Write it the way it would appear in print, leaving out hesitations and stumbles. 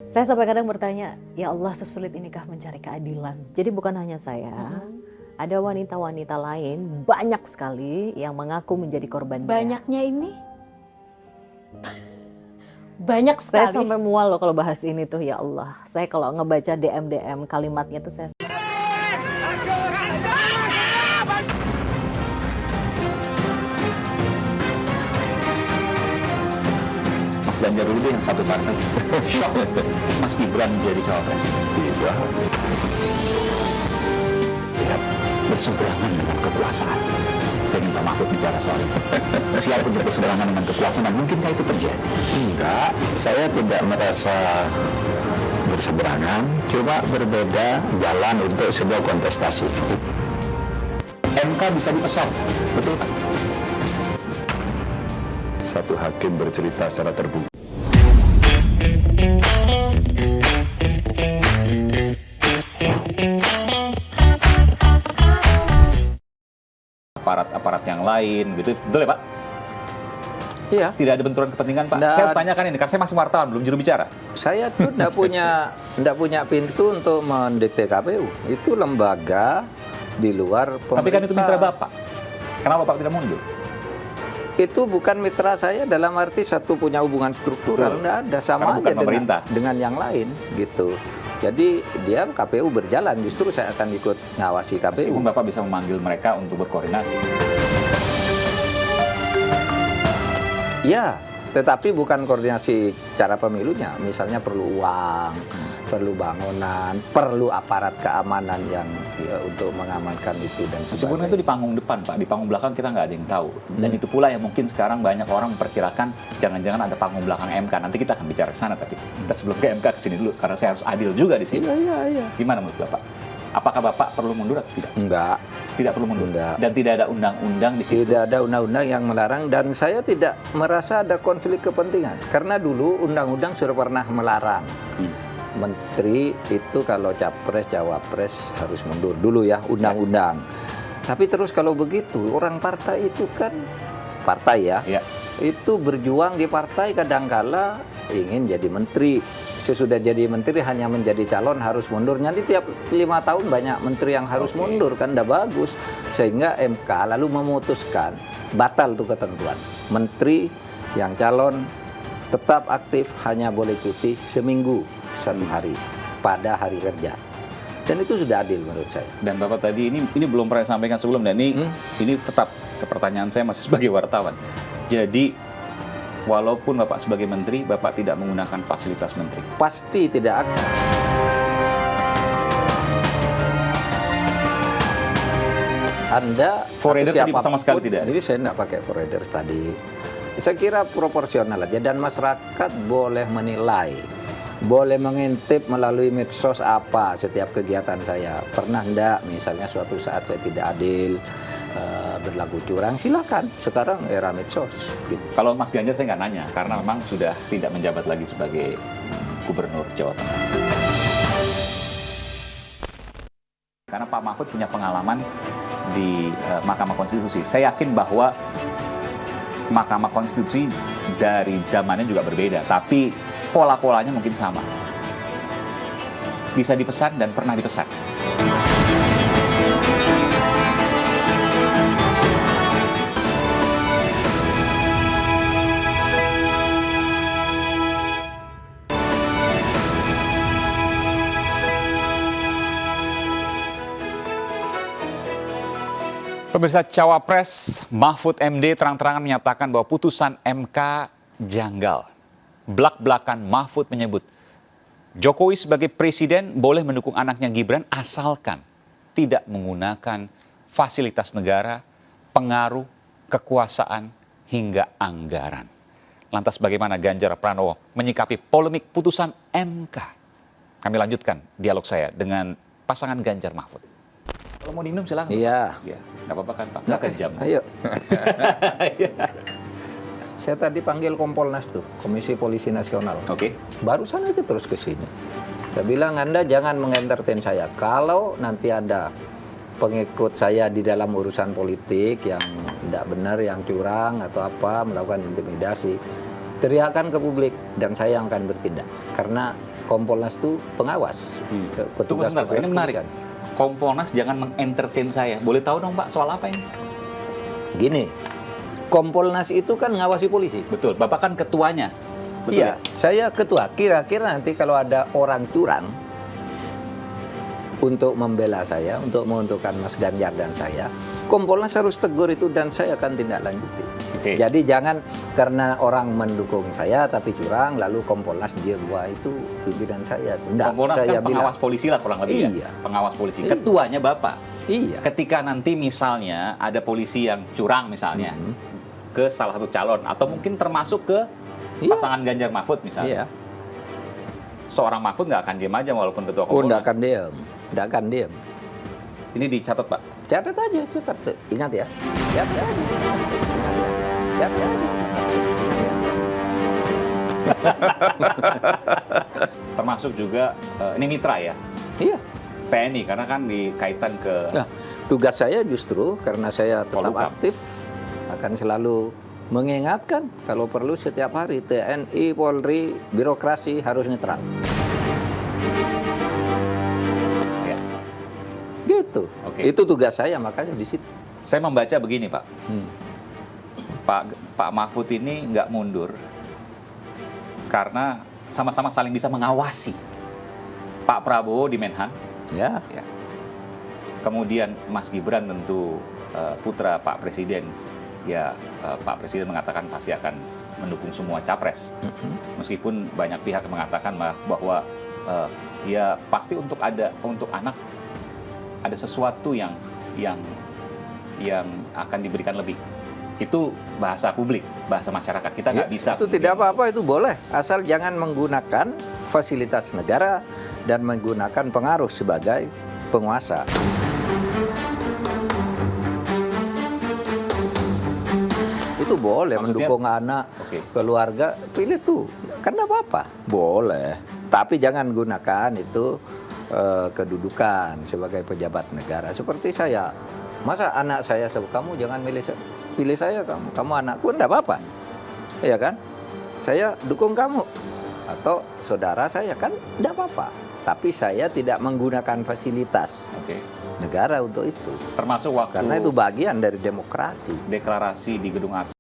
Saya sampai kadang bertanya, ya Allah sesulit inikah mencari keadilan? Jadi bukan hanya saya, ada wanita-wanita lain banyak sekali yang mengaku menjadi korban dia. Banyaknya ini banyak Saya sekali. sampai mual loh kalau bahas ini tuh, ya Allah. Saya kalau ngebaca DM kalimatnya tuh saya Mas Ganjar dulu deh yang satu partai. Shock Mas Gibran jadi cawapres. Tidak. Siap berseberangan dengan kekuasaan. Saya ingin Pak Mahfud bicara soal itu. Siap untuk berseberangan dengan kekuasaan, dan mungkinkah itu terjadi? Enggak, saya tidak merasa berseberangan, cuma berbeda jalan untuk sebuah kontestasi. MK bisa dipesan, betul Pak? Satu hakim bercerita secara terbuka. Aparat-aparat yang lain, gitu, betul ya Pak? Iya. Tidak ada benturan kepentingan Pak? Nggak. Saya harus tanyakan ini, karena saya masih wartawan, belum juru bicara. Saya tuh nggak punya pintu untuk mendikte KPU. Itu lembaga di luar pemerintah. Tapi kan itu mitra Bapak. Kenapa Bapak tidak mundur? Itu bukan mitra saya dalam arti satu punya hubungan struktural, Betul. nggak ada, sama Karena aja bukan pemerintah. dengan yang lain gitu. Jadi dia KPU berjalan, justru saya akan ikut ngawasi KPU. Meskipun Bapak bisa memanggil mereka untuk berkoordinasi. Ya, tetapi bukan koordinasi cara pemilunya. Misalnya perlu uang, perlu bangunan, perlu aparat keamanan yang untuk mengamankan itu dan Meskipun sebagainya. itu di panggung depan Pak, di panggung belakang kita nggak ada yang tahu. Dan itu pula yang mungkin sekarang banyak orang memperkirakan jangan-jangan ada panggung belakang MK. Nanti kita akan bicara ke sana, tapi kita sebelum ke MK ke sini dulu, karena saya harus adil juga di sini. Iya. Gimana menurut Bapak? Apakah Bapak perlu mundur atau tidak? Enggak. Tidak perlu mundur. Enggak. Dan tidak ada undang-undang di situ. Tidak ada undang-undang yang melarang, dan saya tidak merasa ada konflik kepentingan. Karena dulu undang-undang sudah pernah melarang. Menteri itu kalau capres, cawapres harus mundur dulu ya, undang-undang. Tapi terus kalau begitu, orang partai itu kan, partai ya, Ya. itu berjuang di partai kadangkala ingin jadi menteri. Sesudah jadi menteri hanya menjadi calon harus mundur. Nanti tiap 5 tahun banyak menteri yang harus mundur, kan udah bagus. Sehingga MK lalu memutuskan batal tuh ketentuan. Menteri yang calon tetap aktif hanya boleh cuti seminggu 1 hari pada hari kerja. Dan itu sudah adil menurut saya. Dan Bapak tadi ini belum pernah sampaikan sebelum, dan ini tetap pertanyaan saya masih sebagai wartawan. Jadi walaupun Bapak sebagai menteri, Bapak tidak menggunakan fasilitas menteri. Pasti tidak akan. Anda Foreigner atau tadi sama sekali tidak? Jadi saya tidak pakai foreigners tadi. Saya kira proporsional aja, dan masyarakat boleh menilai, boleh mengintip melalui medsos apa setiap kegiatan saya. Pernah enggak misalnya suatu saat saya tidak adil, berlaku curang, silakan. Sekarang era medsos gitu. Kalau Mas Ganjar saya nggak nanya, karena memang sudah tidak menjabat lagi sebagai Gubernur Jawa Tengah. Karena Pak Mahfud punya pengalaman di Mahkamah Konstitusi. Saya yakin bahwa Mahkamah Konstitusi dari zamannya juga berbeda, tapi pola-polanya mungkin sama. Bisa dipesan dan pernah dipesan. Pemirsa, Cawapres Mahfud MD terang-terangan menyatakan bahwa putusan MK janggal. Blak-blakan Mahfud menyebut Jokowi sebagai presiden boleh mendukung anaknya Gibran asalkan tidak menggunakan fasilitas negara, pengaruh, kekuasaan, hingga anggaran. Lantas bagaimana Ganjar Pranowo menyikapi polemik putusan MK? Kami lanjutkan dialog saya dengan pasangan Ganjar Mahfud. Kalau mau diminum silakan. Iya. Ya, nggak apa-apa kan Pak? Nggak kejam. Ayo. Saya tadi panggil Kompolnas tuh, Komisi Polisi Nasional. Oke. Barusan aja terus ke sini. Saya bilang, Anda jangan mengentertain saya. Kalau nanti ada pengikut saya di dalam urusan politik yang tidak benar, yang curang atau apa, melakukan intimidasi, teriakan ke publik dan saya yang akan bertindak. Karena Kompolnas itu pengawas, Tunggu petugas sebentar, Pak. Ini menarik. kepolisian. Kompolnas jangan mengentertain saya. Boleh tahu dong Pak, soal apa ini? Gini, Kompolnas itu kan ngawasi polisi. Betul, Bapak kan ketuanya. Betul Iya, saya ketua. Kira-kira nanti kalau ada orang curang untuk membela saya, untuk menentukan Mas Ganjar dan saya, Kompolnas harus tegur itu dan saya akan tindak lanjuti. Oke. Jadi jangan karena orang mendukung saya tapi curang, lalu Kompolnas dia wah itu pimpinan saya. Enggak, Kompolnas saya kan pengawas polisi lah kurang lebih Iya. ya. Pengawas polisi. Iya. Ketuanya Bapak. Iya. Ketika nanti misalnya ada polisi yang curang misalnya ke salah satu calon atau mungkin termasuk ke Iya. pasangan Ganjar Mahfud misalnya. Iya. Seorang Mahfud nggak akan diam aja walaupun ketua Oh, Kompolnas. enggak akan diam. Enggak akan diam. Ini dicatat Pak. Catat aja, catat. Ingat ya. Catat aja. Ingat ya. Catat aja. Ingat ya. Termasuk juga ini mitra ya. Iya. TNI karena kan dikaitan ke Nah, tugas saya justru karena saya tetap Polhukam. aktif akan selalu mengingatkan kalau perlu setiap hari TNI, Polri, birokrasi harus netral. ya. Gitu. Oke. Itu tugas saya makanya di situ. Saya membaca begini Pak. Pak Mahfud ini nggak mundur karena sama-sama saling bisa mengawasi. Pak Prabowo di Menhan, Ya. ya. Kemudian Mas Gibran tentu putra Pak Presiden, ya Pak Presiden mengatakan pasti akan mendukung semua capres. Meskipun banyak pihak yang mengatakan bahwa ya pasti untuk anak ada sesuatu yang akan diberikan lebih. Itu bahasa publik, bahasa masyarakat kita nggak Ya, bisa. itu tidak apa-apa, itu boleh asal jangan menggunakan fasilitas negara dan menggunakan pengaruh sebagai penguasa. Itu boleh. Maksudnya? Mendukung anak, Oke. keluarga, pilih tuh, kan tidak apa-apa, boleh. Tapi jangan gunakan itu kedudukan sebagai pejabat negara. Seperti saya, masa anak saya kamu jangan pilih saya, kamu anakku, tidak apa-apa, ya kan? Saya dukung kamu atau saudara saya kan tidak apa-apa. Tapi saya tidak menggunakan fasilitas Oke. negara untuk itu, Termasuk waktu karena itu bagian dari demokrasi. deklarasi di Gedung Arsy